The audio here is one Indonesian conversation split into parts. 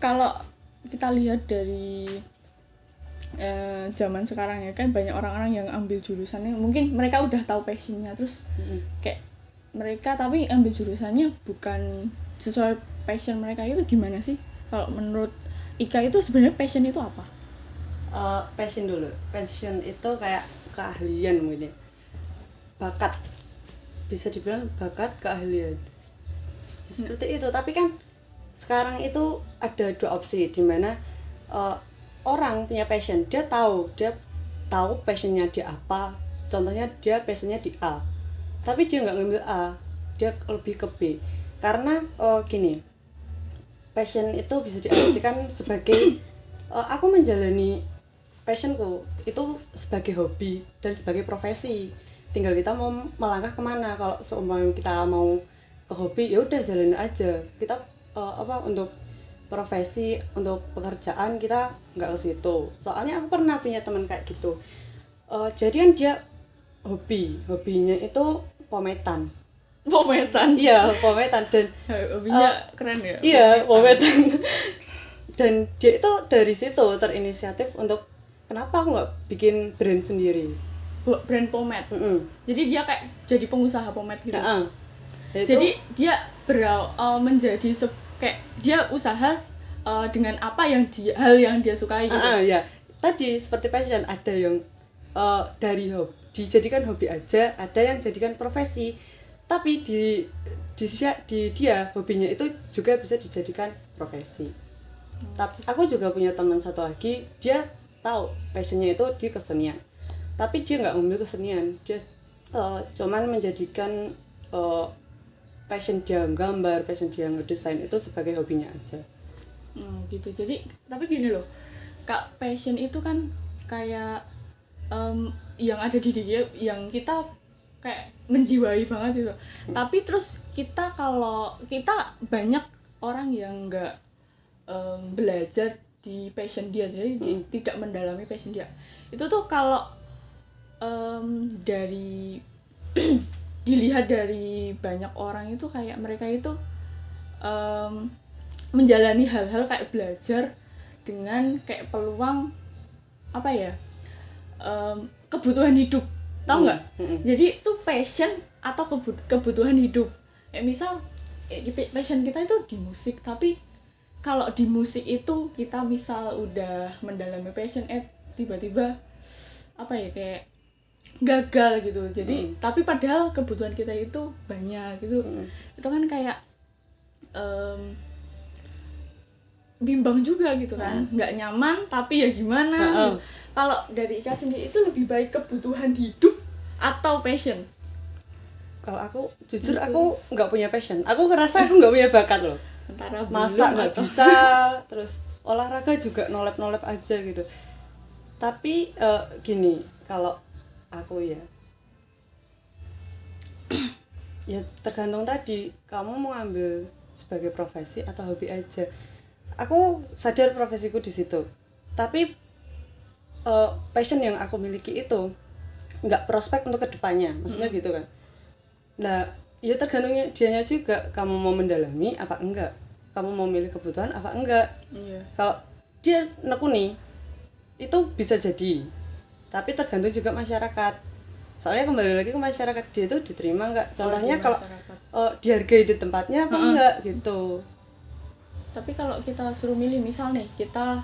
kalau kita lihat dari zaman sekarang ya kan banyak orang-orang yang ambil jurusannya mungkin mereka udah tahu passionnya terus kayak mereka tapi ambil jurusannya bukan sesuai passion mereka. Itu gimana sih kalau menurut Ika itu sebenarnya passion itu apa? Passion dulu. Passion itu kayak keahlian mungkin, bakat, bisa dibilang bakat, keahlian seperti itu. Tapi kan sekarang itu ada dua opsi di mana orang punya passion, dia tahu passionnya dia apa. Contohnya dia passionnya di A tapi dia nggak ngambil A, dia lebih ke B. Karena gini, passion itu bisa diartikan sebagai aku menjalani passionku itu sebagai hobi dan sebagai profesi. Tinggal kita mau melangkah kemana. Kalau seumpamanya kita mau ke hobi ya udah jalanin aja. Kita untuk profesi, untuk pekerjaan kita nggak ke situ. Soalnya aku pernah punya teman kayak gitu. Jadi kan dia hobinya itu pometan. Iya, pometan. Dan hobinya keren ya. Iya, pometan. Dan dia itu dari situ terinisiatif untuk kenapa aku nggak bikin brand sendiri, brand pomade. Jadi dia kayak jadi pengusaha pomade gitu. Jadi dia menjadi kayak dia usaha dengan apa yang hal yang dia sukai gitu. Ya tadi seperti passion, ada yang dari hobi dijadikan hobi aja, ada yang jadikan profesi. Tapi di dia hobinya itu juga bisa dijadikan profesi. Tapi aku juga punya teman satu lagi, dia tahu passionnya itu di kesenian, tapi dia nggak ngambil kesenian, dia cuman menjadikan passion dia gambar, passion dia ngedesain itu sebagai hobinya aja. Gitu. Jadi tapi gini loh, Kak, passion itu kan kayak yang ada di dia yang kita kayak menjiwai banget itu. Tapi terus kalau kita banyak orang yang nggak belajar di passion dia, jadi tidak mendalami passion dia. Itu tuh kalau dari dilihat dari banyak orang itu kayak mereka itu menjalani hal-hal kayak belajar dengan kayak peluang apa ya, kebutuhan hidup, tau nggak? Jadi itu passion atau kebutuhan hidup. Misal passion kita itu di musik, tapi kalau di musik itu kita misal udah mendalami passion tiba-tiba apa ya kayak gagal gitu. Jadi tapi padahal kebutuhan kita itu banyak gitu. Itu kan kayak bimbang juga gitu kan, nggak nyaman tapi ya gimana. Kalau dari Ika sendiri itu lebih baik kebutuhan hidup atau passion? Kalau aku jujur aku nggak punya passion, aku ngerasa aku nggak punya bakat loh. Masak nggak bisa, terus olahraga juga nolep aja gitu. Tapi gini, kalau aku ya tergantung tadi kamu mau ambil sebagai profesi atau hobi aja. Aku sadar profesiku di situ, tapi passion yang aku miliki itu nggak prospek untuk kedepannya, maksudnya gitu kan. Nah ya tergantungnya dianya juga, kamu mau mendalami apa enggak, kamu mau milih kebutuhan apa enggak. Kalau dia nekuni itu bisa jadi, tapi tergantung juga masyarakat. Soalnya kembali lagi ke masyarakat, dia itu diterima enggak, contohnya kalau dihargai di tempatnya apa enggak gitu. Tapi kalau kita suruh milih, misal nih kita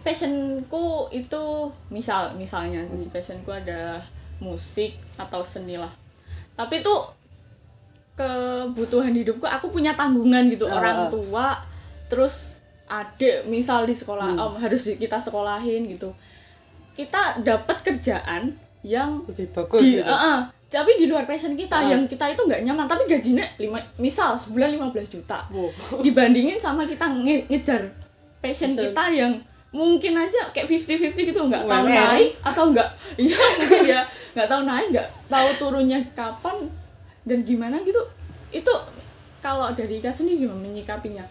passionku itu misalnya passionku ada musik atau seni lah, tapi itu kebutuhan hidupku, aku punya tanggungan gitu, orang tua, terus adik misal di sekolah harus kita sekolahin gitu, kita dapat kerjaan yang lebih bagus gitu. Tapi di luar passion kita, yang kita itu nggak nyaman, tapi gajinya misal sebulan 15 juta. Dibandingin sama kita ngejar passion kita yang mungkin aja kayak 50-50 gitu, nggak tahu naik atau nggak, iya mungkin ya nggak tahu naik, nggak tahu turunnya kapan dan gimana gitu. Itu kalau dari Ika sendiri gimana menyikapinya?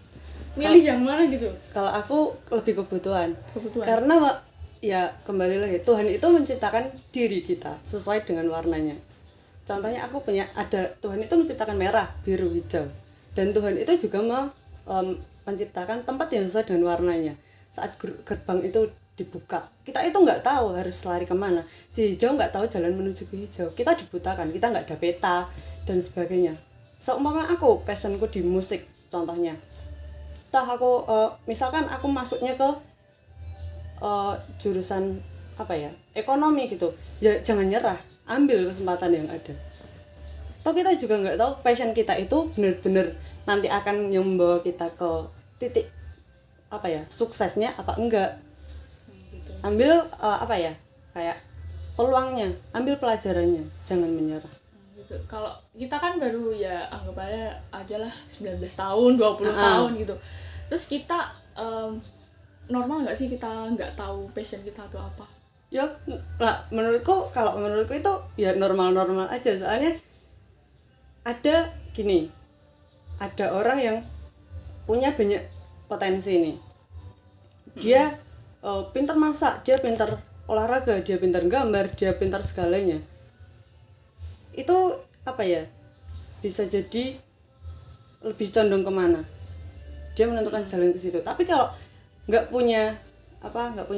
Milih yang mana gitu? Kalau aku lebih kebutuhan. Karena ya kembali lagi, Tuhan itu menciptakan diri kita sesuai dengan warnanya. Contohnya Tuhan itu menciptakan merah, biru, hijau, dan Tuhan itu juga menciptakan tempat yang sesuai dengan warnanya. Saat gerbang itu dibuka, kita itu nggak tahu harus lari kemana. Si hijau nggak tahu jalan menuju ke hijau, kita dibutakan, kita nggak ada peta dan sebagainya. Seumpama aku passionku di musik contohnya, toh aku misalkan aku masuknya ke jurusan apa ya, ekonomi gitu, ya jangan nyerah, ambil kesempatan yang ada. Toh kita juga nggak tahu passion kita itu benar-benar nanti akan yang membawa kita ke titik apa ya, suksesnya apa enggak. Ambil apa ya, kayak peluangnya, ambil pelajarannya, jangan menyerah. Gitu. Kalau kita kan baru ya anggap aja lah 19 tahun, 20 tahun gitu. Terus kita normal nggak sih kita nggak tahu passion kita itu apa? Ya lah, kalau menurutku itu ya normal-normal aja. Soalnya ada gini, ada orang yang punya banyak potensi nih. Dia pintar masak, dia pintar olahraga, dia pintar gambar, dia pintar segalanya. Itu apa ya, bisa jadi lebih condong kemana, dia menentukan jalan ke situ. Tapi kalau nggak punya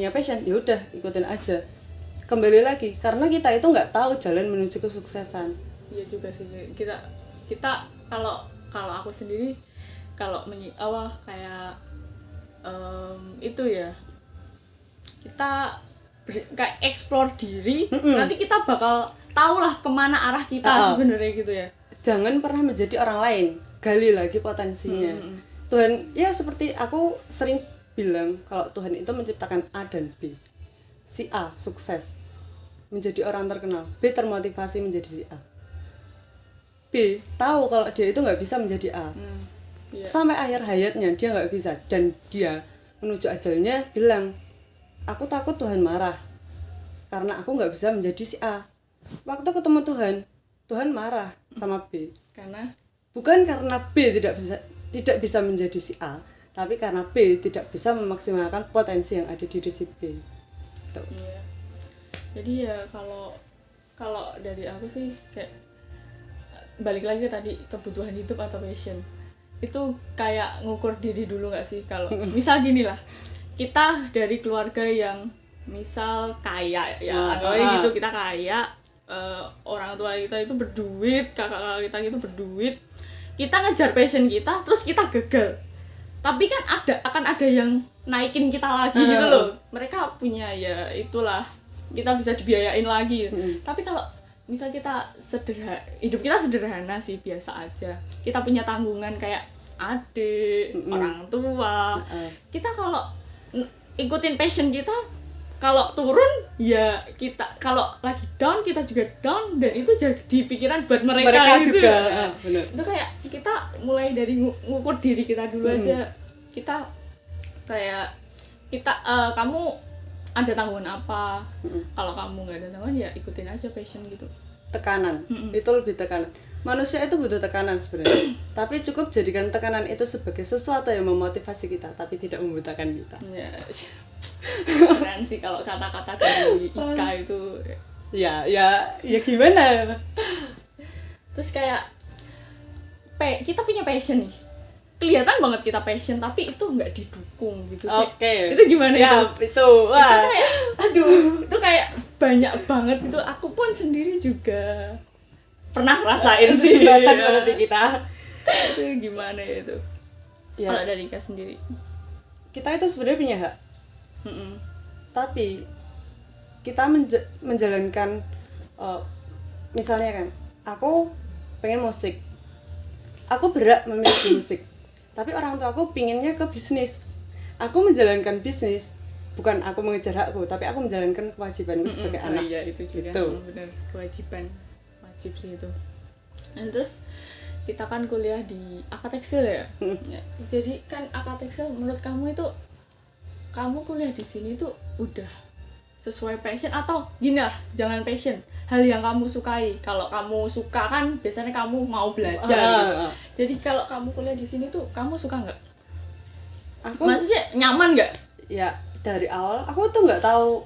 passion, ya udah ikutin aja. Kembali lagi, karena kita itu nggak tahu jalan menuju kesuksesan. Iya juga sih, kita kalau aku sendiri kalau kayak itu ya, kita kayak explore diri, nanti kita bakal tahu lah kemana arah kita sebenarnya gitu ya. Jangan pernah menjadi orang lain, gali lagi potensinya. Tuhan, ya seperti aku sering bilang, kalau Tuhan itu menciptakan A dan B. Si A sukses menjadi orang terkenal, B termotivasi menjadi si A. B tahu kalau dia itu nggak bisa menjadi A, sampai akhir hayatnya dia nggak bisa, dan dia menuju ajalnya bilang, aku takut Tuhan marah karena aku nggak bisa menjadi si A. Waktu ketemu Tuhan marah sama B, bukan karena B tidak bisa menjadi si A, tapi karena B tidak bisa memaksimalkan potensi yang ada di diri si B. Tuh. Iya. Jadi ya kalau dari aku sih kayak balik lagi tadi, kebutuhan hidup atau passion itu kayak ngukur diri dulu nggak sih? Kalau misal gini lah, kita dari keluarga yang misal kaya ya, gitu, kita kaya, orang tua kita itu berduit, kakak kita itu berduit, kita ngejar passion kita terus kita gagal, tapi kan akan ada yang naikin kita lagi gitu loh. Mereka punya ya itulah, kita bisa dibiayain lagi. Tapi kalau misal kita hidup kita sederhana sih, biasa aja, kita punya tanggungan kayak adik, orang tua, kita kalau ikutin passion kita, kalau turun ya kita, kalau lagi down kita juga down, dan itu jadi pikiran buat mereka gitu juga. Bener. Itu kayak kita mulai dari ngukur diri kita dulu aja. Kita kayak kamu ada tanggungan apa? Kalau kamu nggak ada tanggungan ya ikutin aja passion gitu. Tekanan, itu lebih tekanan. Manusia itu butuh tekanan sebenarnya. Tapi cukup jadikan tekanan itu sebagai sesuatu yang memotivasi kita, tapi tidak membutakan kita. Ya, keren sih kalau kata-kata dari Ika itu. Ya gimana? Terus kayak kita punya passion nih, kelihatan banget kita passion, tapi itu nggak didukung gitu. Oke. Itu gimana? Siap, itu? Wah. Itu kayak, aduh, itu kayak banyak banget gitu. Aku pun sendiri juga pernah ngerasain sih. Berarti kita. Itu gimana itu? Ya. Kalau dari Ika sendiri, kita itu sebenarnya punya hak. Tapi kita menjalankan, misalnya kan, aku pengen musik, aku berhak memiliki musik, tapi orang tua aku pinginnya ke bisnis. Aku menjalankan bisnis, bukan aku mengejar hakku, tapi aku menjalankan kewajibanku sebagai anak. Iya, itu juga gitu. Benar, kewajiban, wajib sih itu. Dan terus kita kan kuliah di Akad Tekstil ya. Ya. Jadi kan Akad Tekstil, menurut kamu itu, kamu kuliah di sini tuh udah sesuai passion atau gini lah, jangan passion, hal yang kamu sukai. Kalau kamu suka kan biasanya kamu mau belajar gitu. Jadi kalau kamu kuliah di sini tuh kamu suka nggak? Maksudnya nyaman nggak? Ya dari awal aku tuh nggak tahu,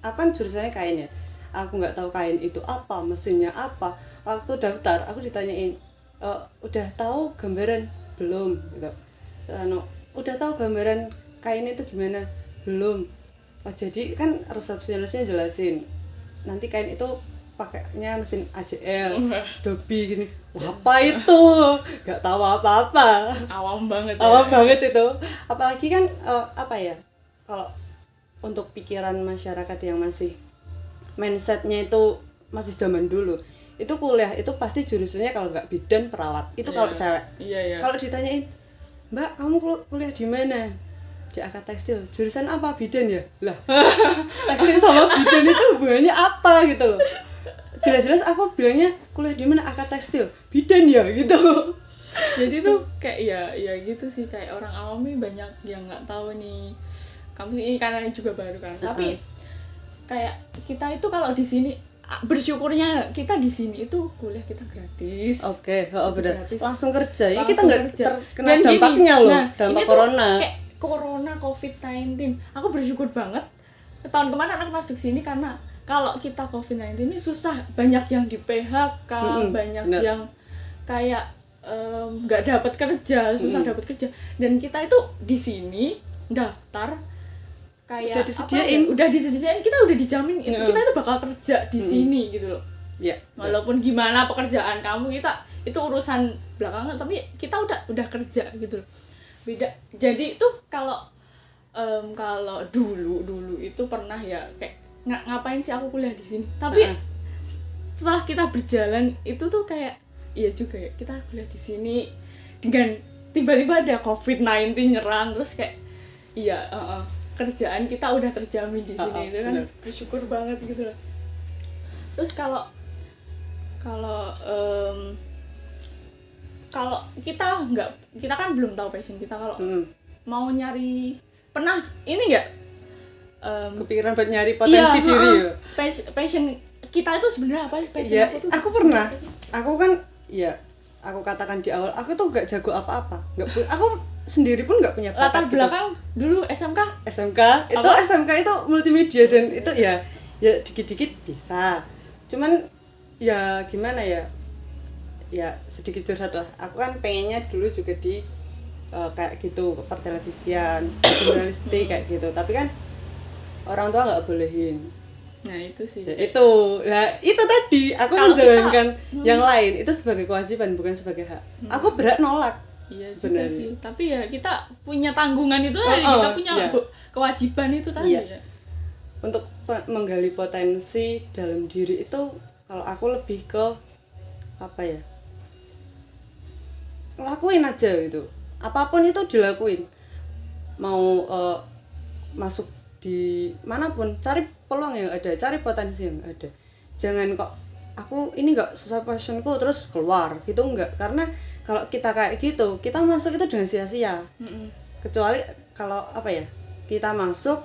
aku kan jurusannya kain ya, aku nggak tahu kain itu apa, mesinnya apa. Waktu daftar aku ditanyain, udah tahu gambaran belum gitu. udah tahu gambaran kain itu gimana? Belum. Oh, jadi kan resepsionisnya jelasin nanti kain itu pakainya mesin AJL, Adobe gini. Wah, apa itu? Gak tahu apa-apa. Awam banget ya. Awam banget itu. Apalagi kan apa ya? Kalau untuk pikiran masyarakat yang masih mindsetnya itu masih zaman dulu, itu kuliah itu pasti jurusannya kalau nggak bidan perawat. Itu kalau cewek. Iya. Kalau ditanyain, Mbak, kamu kuliah di mana? Di AK Tekstil. Jurusan apa? Bidan ya? Lah, tekstil sama bidan itu hubungannya apa gitu loh. Jelas-jelas aku bilangnya kuliah di mana? AK Tekstil. Bidan ya gitu. Jadi tuh kayak ya gitu sih, kayak orang awam nih banyak yang nggak tahu nih. Kamu ini karena juga baru kan. Tapi kayak kita itu kalau di sini bersyukurnya kita di sini itu kuliah kita gratis. Oke, benar. Gratis. Langsung kerja. Ya kita Langsung nggak kerja. terkena Dan dampaknya gini, loh, nah, dampak ini corona. Tuh kayak corona COVID-19. Aku bersyukur banget tahun kemarin anak masuk sini karena kalau kita COVID-19 ini susah, banyak yang di PHK, banyak yang kayak nggak dapat kerja, susah dapat kerja. Dan kita itu di sini daftar kayak udah disediain, kita udah dijamin itu kita itu bakal kerja di sini gitu loh. Ya. Walaupun gimana pekerjaan kamu, kita itu urusan belakangan, tapi kita udah kerja gitu loh. Beda. Jadi itu kalau dulu itu pernah ya kayak ngapain sih aku kuliah di sini. Tapi setelah kita berjalan itu tuh kayak iya juga ya, kita kuliah di sini dengan tiba-tiba ada COVID-19 nyerang, terus kayak iya kerjaan kita udah terjamin di sini. Itu kan bersyukur banget gitu loh. Terus kalau kita kan belum tahu passion kita, kalau mau nyari, pernah ini enggak kepikiran buat nyari potensi diri ya? Passion kita itu sebenarnya apa sih? Passion aku pernah. Aku kan ya aku katakan di awal aku tuh gak jago apa-apa. Aku sendiri pun nggak punya latar belakang gitu. Dulu SMK itu apa? SMK itu multimedia dan itu ya dikit-dikit bisa, cuman ya gimana ya sedikit curhat lah. Aku kan pengennya dulu juga di kayak gitu, pertelevisian, jurnalistik kayak gitu, tapi kan orang tua nggak bolehin. Nah itu sih ya, itu tadi aku menjalankan yang lain itu sebagai kewajiban bukan sebagai hak. Aku berat nolak. Iya sebenarnya sih, tapi ya kita punya tanggungan itu tadi, kita punya kewajiban itu tadi ya. Untuk menggali potensi dalam diri itu kalau aku lebih ke apa ya, lakuin aja gitu, apapun itu dilakuin. Mau masuk di manapun, cari peluang yang ada, cari potensi yang ada. Jangan kok aku ini nggak sesuai passionku terus keluar gitu, enggak. Karena kalau kita kayak gitu, kita masuk itu dengan sia-sia. Kecuali kalau apa ya, kita masuk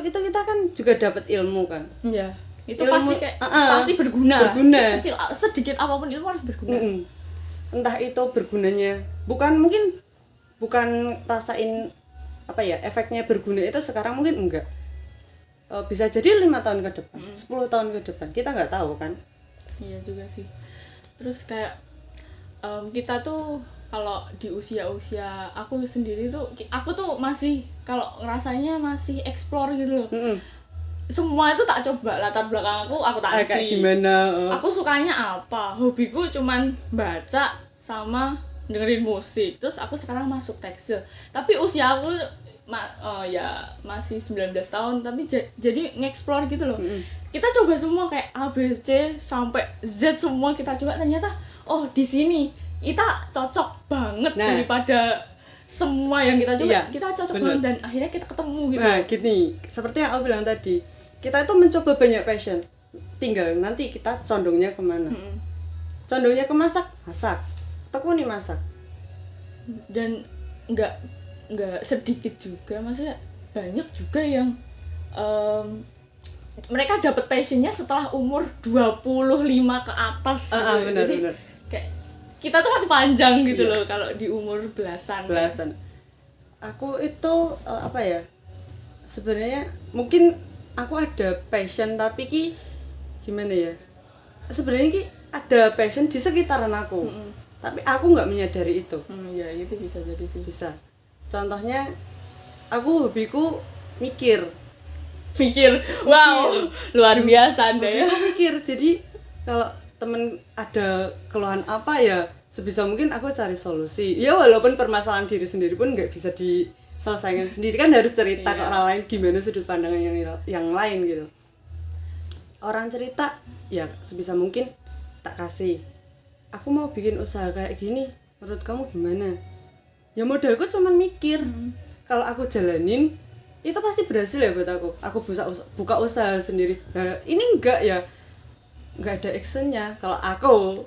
itu kita kan juga dapat ilmu kan. Iya. Itu ilmu, pasti berguna. Sekecil sedikit apapun ilmu harus berguna. Entah itu bergunanya bukan rasain apa ya, efeknya berguna itu sekarang mungkin enggak. Bisa jadi 5 tahun ke depan, 10 tahun ke depan, kita nggak tahu kan. Iya juga sih. Terus kayak kita tuh kalau di usia aku sendiri tuh, aku tuh masih kalau ngerasanya masih explore gitu loh. Semua itu tak coba, latar belakang aku tak kayak gimana, aku sukanya apa, hobiku cuman baca sama dengerin musik. Terus aku sekarang masuk tekstil, tapi usia aku ya masih 19 tahun, tapi jadi nge-explore gitu loh. Kita coba semua kayak A, B, C sampai Z, semua kita coba, ternyata oh di sini kita cocok banget daripada semua yang kita coba. Kita cocok banget dan akhirnya kita ketemu gitu. Nah gini, seperti yang aku bilang tadi, kita itu mencoba banyak passion, tinggal nanti kita condongnya kemana. Condongnya ke masak, tekuni masak. Dan nggak sedikit juga, maksudnya banyak juga yang mereka dapat passionnya setelah umur 25 ke atas gitu. Jadi kayak kita tuh masih panjang gitu loh kalau di umur belasan. Aku itu apa ya, sebenarnya mungkin aku ada passion, tapi gimana ya, sebenarnya ada passion di sekitaran aku, tapi aku nggak menyadari itu. Ya itu bisa jadi sih. Bisa. contohnya aku hobiku mikir. Wow, luar biasa Anda ya. Aku mikir, jadi kalau temen ada keluhan apa ya sebisa mungkin aku cari solusi ya, walaupun permasalahan diri sendiri pun nggak bisa diselesaikan sendiri, kan harus cerita ke orang lain gimana sudut pandangan yang lain gitu. Orang cerita ya sebisa mungkin tak kasih, aku mau bikin usaha kayak gini, menurut kamu gimana? Ya modalku cuman mikir. Kalau aku jalanin itu pasti berhasil ya buat aku buka usaha sendiri. Nah, ini enggak ada actionnya. Kalau aku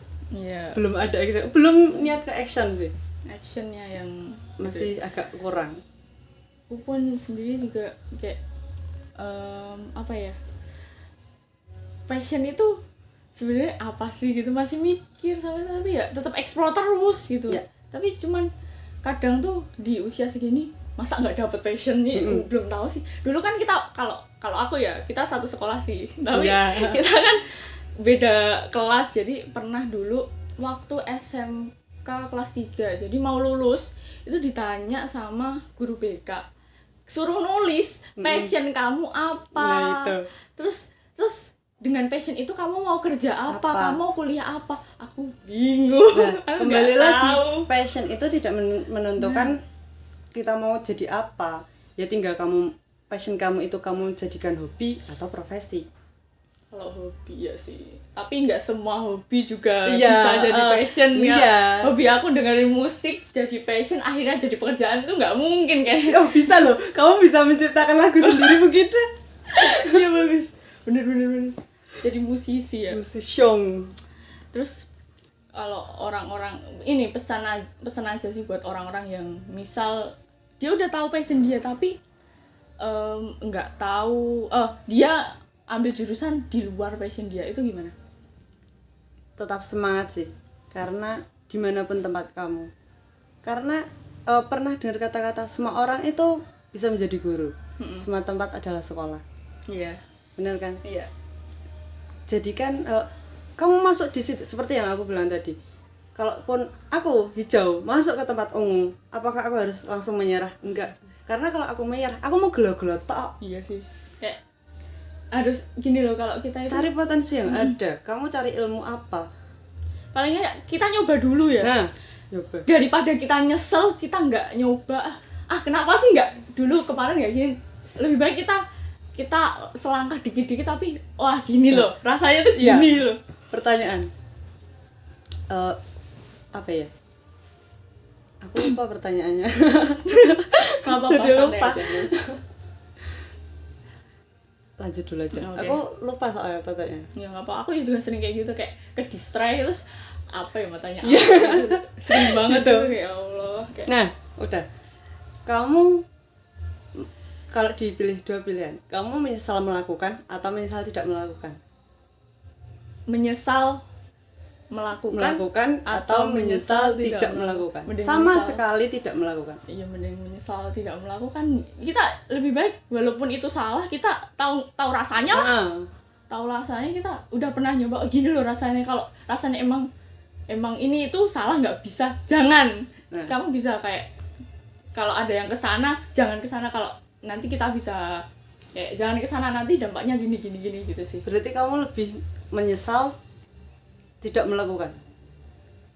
belum ada action, belum niat ke action sih, actionnya yang masih agak kurang. Aku pun sendiri juga kayak apa ya, passion itu sebenarnya apa sih gitu, masih mikir tapi ya tetap explore terus gitu ya. Tapi cuman kadang tuh di usia segini masa nggak dapet passion nih, belum tahu sih. Dulu kan kita kalau aku ya, kita satu sekolah sih, tapi kita kan beda kelas. Jadi pernah dulu waktu SMK kelas 3, jadi mau lulus itu ditanya sama guru BK, suruh nulis passion kamu apa. Nah, itu. Terus dengan passion itu kamu mau kerja apa? Kamu mau kuliah apa? Aku bingung. Nah, kembali lagi, passion itu tidak menentukan kita mau jadi apa. Ya tinggal passion kamu itu kamu jadikan hobi atau profesi. Kalau hobi ya sih, tapi nggak semua hobi juga bisa jadi passion ya. Hobi aku dengerin musik jadi passion, akhirnya jadi pekerjaan tuh nggak mungkin kayaknya. Oh bisa loh, kamu bisa menciptakan lagu sendiri begitu. Iya bagus, bener. Jadi musisi ya. Musician. Terus kalau orang-orang ini pesan aja sih buat orang-orang yang misal dia udah tahu passion dia tapi nggak tahu dia ambil jurusan di luar passion dia, itu gimana? Tetap semangat sih, karena dimanapun tempat kamu. Karena pernah dengar kata-kata semua orang itu bisa menjadi guru. Semua tempat adalah sekolah. Iya. Benar kan? Iya. Jadi kan kamu masuk di situ seperti yang aku bilang tadi. Kalaupun aku hijau masuk ke tempat ungu, apakah aku harus langsung menyerah? Enggak. Karena kalau aku menyerah, aku mau gelo-gelo tok. Iya sih. Kayak harus gini loh, kalau kita itu cari potensi yang ada. Kamu cari ilmu apa? Paling nggak kita nyoba dulu ya. Nah, nyoba. Daripada kita nyesel, kita nggak nyoba. Kenapa sih nggak dulu kemarin nggak gini? Lebih baik kita selangkah dikit-dikit tapi wah gini loh. Rasanya tuh gini loh. Pertanyaan. Apa ya? Aku lupa pertanyaannya. Jadi lupa. Lanjut dulu aja. Okay. Aku lupa soalnya pertanyaannya. Ya nggak apa. Aku juga sering kayak gitu, kayak ke distract terus apa ya matanya. Sering banget tuh kayak Allah. Kayak. Nah, udah. Kamu kalau dipilih 2 pilihan, kamu menyesal melakukan atau menyesal tidak melakukan? Menyesal melakukan atau menyesal tidak melakukan. Sama sekali tidak melakukan. Iya, mending menyesal tidak melakukan. Kita lebih baik walaupun itu salah, kita tahu rasanya lah. Tahu rasanya, kita udah pernah nyoba gini loh rasanya. Kalau rasanya emang ini itu salah, nggak bisa, jangan. Kamu bisa kayak kalau ada yang kesana, jangan kesana. Kalau nanti kita bisa kayak jangan kesana, nanti dampaknya gini gitu sih. Berarti kamu lebih menyesal tidak melakukan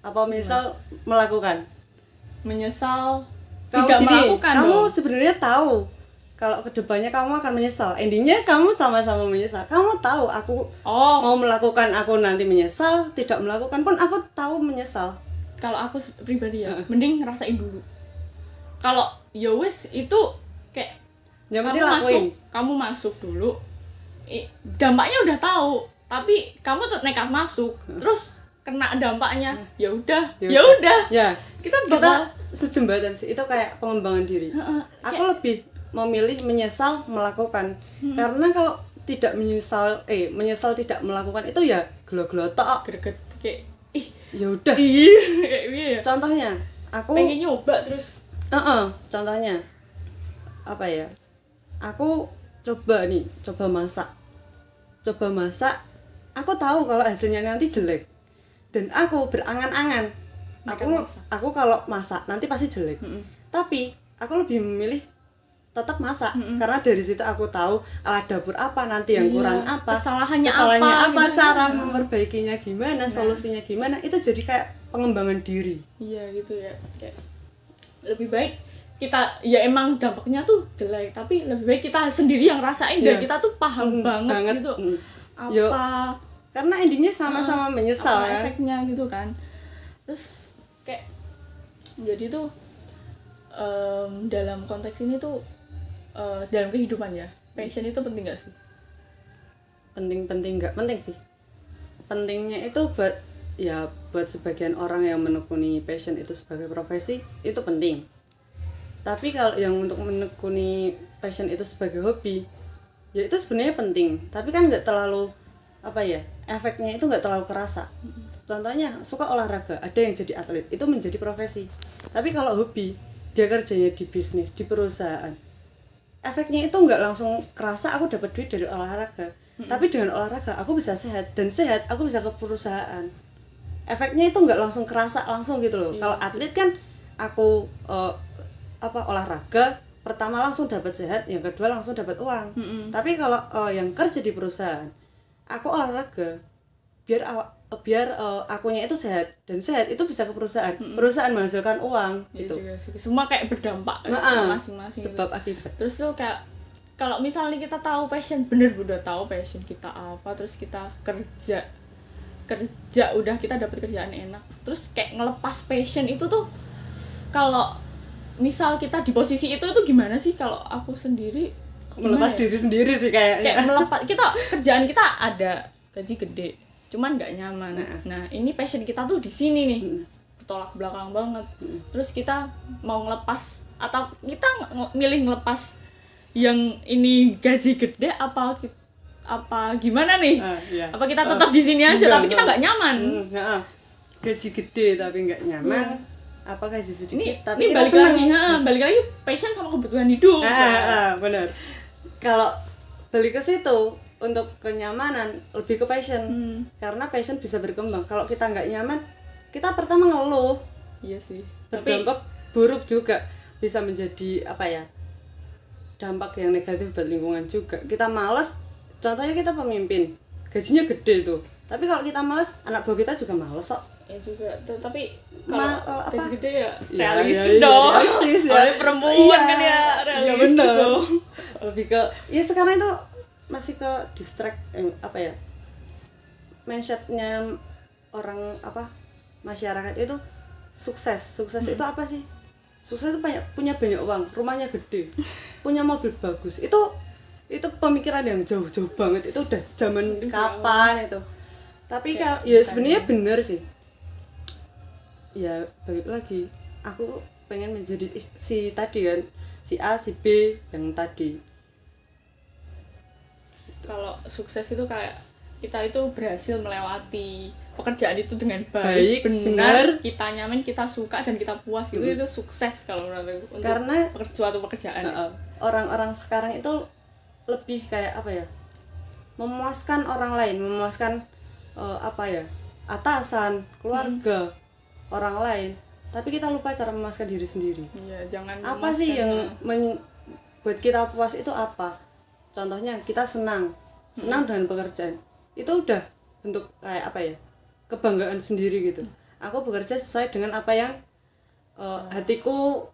apa menyesal melakukan? Menyesal tidak melakukan. Kamu sebenarnya tahu kalau kedepannya kamu akan menyesal, endingnya kamu sama-sama menyesal. Kamu tahu aku mau melakukan, aku nanti menyesal, tidak melakukan pun aku tahu menyesal. Kalau aku pribadi ya mending ngerasain dulu. Kalau ya wes itu kayak kamu masuk dulu, dampaknya udah tahu, tapi kamu tetap nekat masuk, terus kena dampaknya, ya udah. Kita sejembatan sih, itu kayak pengembangan diri. Aku lebih memilih menyesal melakukan, karena kalau tidak menyesal tidak melakukan itu ya gelo-gelo tok, greget kayak ya udah. Contohnya aku pengen nyoba terus. Contohnya apa ya? Aku coba masak. Aku tahu kalau hasilnya nanti jelek. Dan aku berangan-angan. Aku kalau masak nanti pasti jelek. Tapi aku lebih memilih tetap masak karena dari situ aku tahu alat dapur apa nanti yang kurang apa, kesalahannya apa gitu. cara memperbaikinya gimana, solusinya gimana, itu jadi kayak pengembangan diri. Iya gitu ya, kayak lebih baik kita ya emang dampaknya tuh jelek, tapi lebih baik kita sendiri yang rasain dan kita tuh paham banget gitu apa karena endingnya sama-sama menyesal ya efeknya gitu kan. Terus kayak jadi tuh dalam konteks ini tuh dalam kehidupan ya, passion itu penting gak sih? Penting nggak penting sih, pentingnya itu buat sebagian orang yang menekuni passion itu sebagai profesi itu penting. Tapi kalau yang untuk menekuni passion itu sebagai hobi, ya itu sebenarnya penting. Tapi kan nggak terlalu efeknya itu nggak terlalu kerasa. Contohnya suka olahraga, ada yang jadi atlet, itu menjadi profesi. Tapi kalau hobi, dia kerjanya di bisnis, di perusahaan, efeknya itu nggak langsung kerasa. Aku dapat duit dari olahraga, tapi dengan olahraga aku bisa sehat, dan sehat aku bisa ke perusahaan. Efeknya itu nggak langsung kerasa langsung gitu loh. Kalau atlet kan aku olahraga pertama langsung dapat sehat, yang kedua langsung dapat uang. Tapi kalau yang kerja di perusahaan, aku olahraga biar akunya itu sehat, dan sehat itu bisa ke perusahaan. Perusahaan menghasilkan uang gitu. Juga sih. Semua kayak berdampak masing-masing. Sebab gitu. akibat. Terus tuh kayak kalau misalnya kita tahu passion, bener-bener tahu passion kita apa, terus kita kerja udah kita dapat kerjaan enak, terus kayak ngelepas passion itu tuh, kalau misal kita di posisi itu gimana sih? Kalau aku sendiri melepas diri sendiri sih kayak melepas kerjaan kita ada gaji gede, cuman nggak nyaman. Nah ini passion kita tuh di sini nih, tolak belakang banget. Terus kita mau ngelepas atau kita milih ngelepas yang ini gaji gede apa gimana nih? Apa kita tetap di sini aja tapi kita nggak nyaman? Gaji gede tapi nggak nyaman. Apa gaji sedikit tapi ini kita balik lagi passion sama kebutuhan hidup. Benar. Kalau balik ke situ, untuk kenyamanan lebih ke passion. Karena passion bisa berkembang. Kalau kita nggak nyaman, kita pertama ngeluh. Iya sih. Berdampak buruk juga, bisa menjadi dampak yang negatif buat lingkungan juga. Kita malas, contohnya kita pemimpin, gajinya gede tuh. Tapi kalau kita malas, anak buah kita juga malas kok. Ya juga tuh, tapi kalau gaji gede ya realistis dong. Realistis ya. Oleh perempuan kan ya realistis dong. Lebih ke sekarang itu masih ke distract mindsetnya orang masyarakat itu sukses itu apa sih? Sukses itu punya banyak uang, rumahnya gede, punya mobil bagus. Itu pemikiran yang jauh-jauh banget. Itu udah zaman kapan itu. Tapi kalau ya sebenarnya benar sih. Ya balik lagi, aku pengen menjadi si tadi kan, si A, si B yang tadi. Kalau sukses itu kayak kita itu berhasil melewati pekerjaan itu dengan baik, benar, kita nyaman, kita suka dan kita puas gitu. Itu sukses kalau menurut aku untuk karena suatu pekerjaan. Orang-orang sekarang itu lebih kayak memuaskan orang lain, memuaskan atasan, keluarga, orang lain, tapi kita lupa cara memuaskan diri sendiri. Iya, jangan apa sih yang buat kita puas itu apa? Contohnya kita senang dengan pekerjaan, itu udah bentuk kayak kebanggaan sendiri gitu. Aku bekerja sesuai dengan apa yang hatiku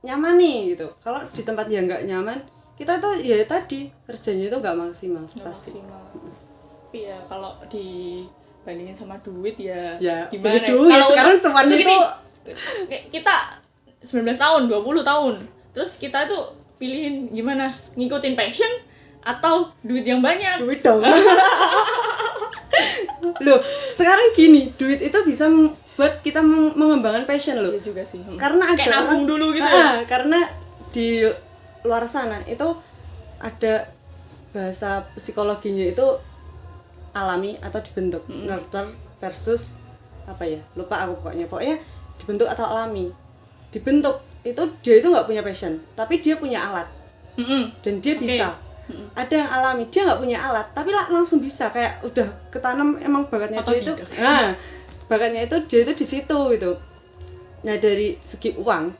nyamani gitu. Kalau di tempat yang nggak nyaman, kita tuh ya tadi kerjanya itu nggak maksimal pasti. Tapi ya kalau dibandingin sama duit ya gimana? Kalau sekarang cuman itu kita 19 tahun, 20 tahun. Terus kita tuh pilihin gimana? Ngikutin passion atau duit yang banyak? Duit dong. Loh, sekarang gini, duit itu bisa buat kita mengembangkan passion loh. Iya juga sih. Karena ada kayak nabung dulu gitu ya. Karena di luar sana itu ada bahasa psikologinya itu alami atau dibentuk. Nurture versus lupa aku pokoknya dibentuk atau alami. Dibentuk itu dia itu nggak punya passion, tapi dia punya alat. Dan dia bisa. Ada yang alami, dia nggak punya alat tapi langsung bisa, kayak udah ketanam emang bakatnya dia itu. Bakatnya itu dia itu di situ gitu. Nah dari segi uang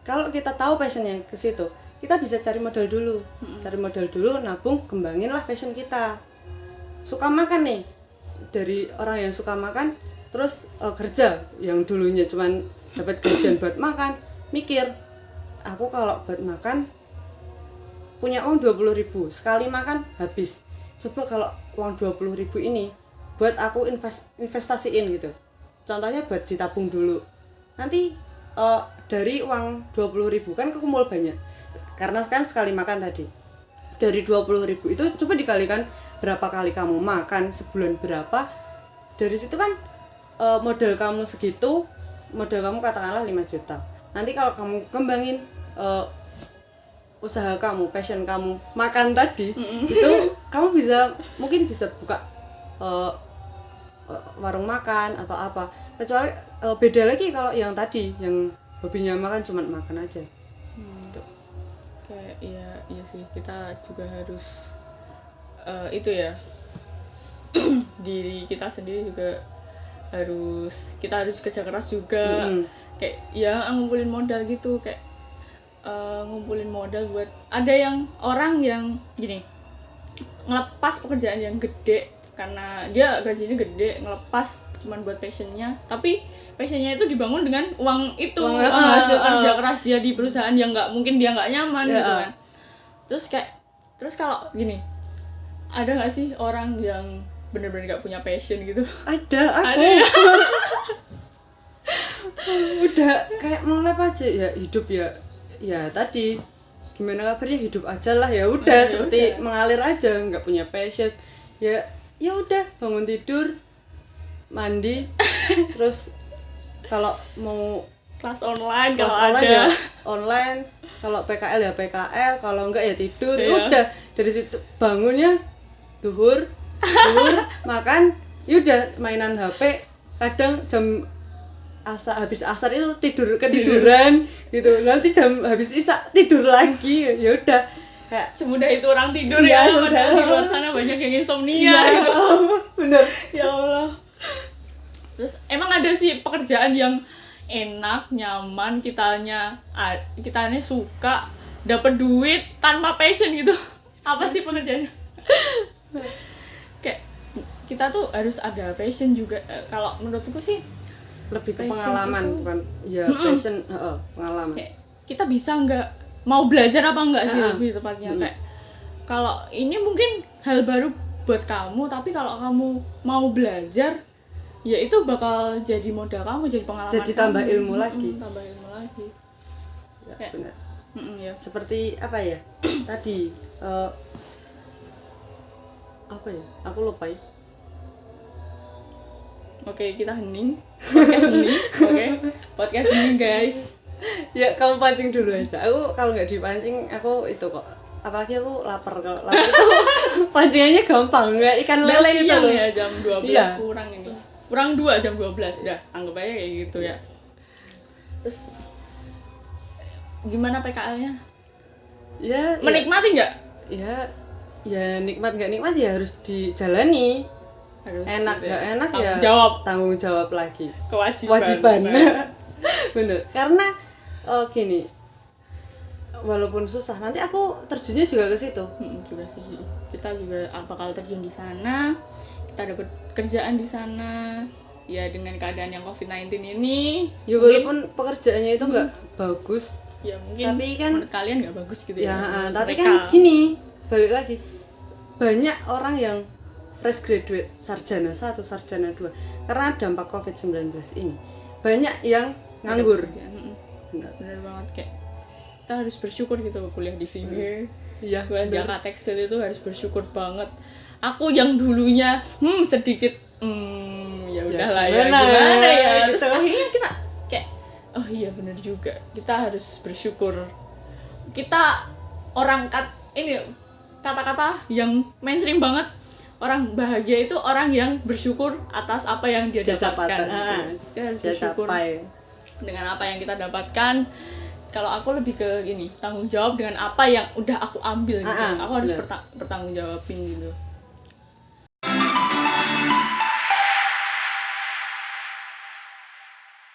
kalau kita tahu passionnya ke situ, kita bisa cari modal dulu. Cari modal dulu, nabung, kembangin lah passion kita. Suka makan nih, dari orang yang suka makan terus kerja, yang dulunya cuman dapat gajian buat makan, mikir aku kalau buat makan punya uang 20.000, sekali makan habis. Coba kalau uang 20.000 ini buat aku investasiin gitu. Contohnya buat ditabung dulu. Nanti dari uang 20.000 kan kekumpul banyak. Karena kan sekali makan tadi. Dari 20.000 itu coba dikalikan berapa kali kamu makan, sebulan berapa. Dari situ kan modal kamu segitu, modal kamu katakanlah 5 juta. Nanti kalau kamu kembangin usaha kamu, passion kamu makan tadi, itu kamu mungkin bisa buka warung makan atau apa. Kecuali beda lagi kalau yang tadi, yang hobinya makan cuma makan aja. Gitu. Kayak iya sih, kita juga harus itu ya diri kita sendiri juga kita harus kerja keras juga. Kayak ya ngumpulin modal gitu, kayak ngumpulin modal buat ada yang orang yang gini ngelepas pekerjaan yang gede karena dia gajinya gede, ngelepas cuman buat passionnya, tapi passionnya itu dibangun dengan uang itu, hasil kerja keras dia di perusahaan yang dia nggak nyaman gitu kan. Terus kalau gini, ada nggak sih orang yang benar-benar nggak punya passion gitu? Ada ya? Udah kayak melep aja ya hidup ya tadi gimana kabarnya, hidup aja lah, ya udah seperti mengalir aja, nggak punya passion. Ya udah, bangun tidur, mandi, terus kalau mau kelas online ya online, kalau PKL ya PKL, kalau enggak ya tidur. Udah dari situ bangunnya duhur makan, udah mainan HP, kadang jam habis asar itu ketiduran gitu, nanti jam habis isya tidur lagi. Ya udah, kayak semudah itu orang tidur ya, padahal di luar sana banyak yang insomnia gitu. Bener. Ya Allah. Terus emang ada sih pekerjaan yang enak, nyaman, kitanya suka, dapat duit tanpa passion gitu. Apa sih pekerjaannya? Kayak kita tuh harus ada passion juga. Kalau menurutku sih lebih ke pengalaman itu, bukan ya passion, pengalaman. Kayak kita bisa nggak mau belajar apa enggak sih lebih tepatnya. Kayak kalau ini mungkin hal baru buat kamu, tapi kalau kamu mau belajar ya itu bakal jadi modal kamu, jadi pengalaman, jadi tambah ilmu lagi. Tambah ilmu lagi. Ya, benar. Ya. Seperti apa ya? Tadi apa ya? Aku lupa ya. Oke, kita hening. Podcast hening. Oke. Podcast hening, guys. Ya, kamu pancing dulu aja. Aku kalau nggak dipancing, aku itu kok. Apalagi aku lapar. Kalau lapar itu pancingannya gampang, nggak ikan lele itu loh. Ya, jam 12 kurang ini. Kurang 2 jam 12 udah. Anggap aja kayak gitu ya. Terus gimana PKL-nya? Ya, menikmati nggak? Ya nikmat nggak nikmat ya harus dijalani. Harus enak nggak enak ya tanggung jawab lagi, kewajiban. Bener, karena gini, walaupun susah nanti aku terjunnya juga ke situ. Juga sih, kita juga bakal terjun di sana, kita dapat kerjaan di sana ya, dengan keadaan yang COVID-19 ini ya, walaupun pekerjaannya itu nggak bagus ya, mungkin tapi kan menurut kalian nggak bagus gitu ya, tapi kan gini, balik lagi, banyak orang yang fresh graduate, sarjana 1, sarjana 2, karena dampak COVID-19 ini banyak yang nganggur. Bener banget, kayak kita harus bersyukur gitu kuliah di sini. Iya, kuliah Jakarta Tekstil itu harus bersyukur banget. Aku yang dulunya sedikit ya udahlah ya, gimana ya, terus akhirnya kita kayak oh iya bener juga, kita harus bersyukur. Kita orang ini kata-kata yang mainstream banget, orang bahagia itu orang yang bersyukur atas apa yang dia dapatkan. Kita harus bersyukur dengan apa yang kita dapatkan. Kalau aku lebih ke gini, tanggung jawab dengan apa yang udah aku ambil gitu. Aku harus bertanggung jawabin gitu.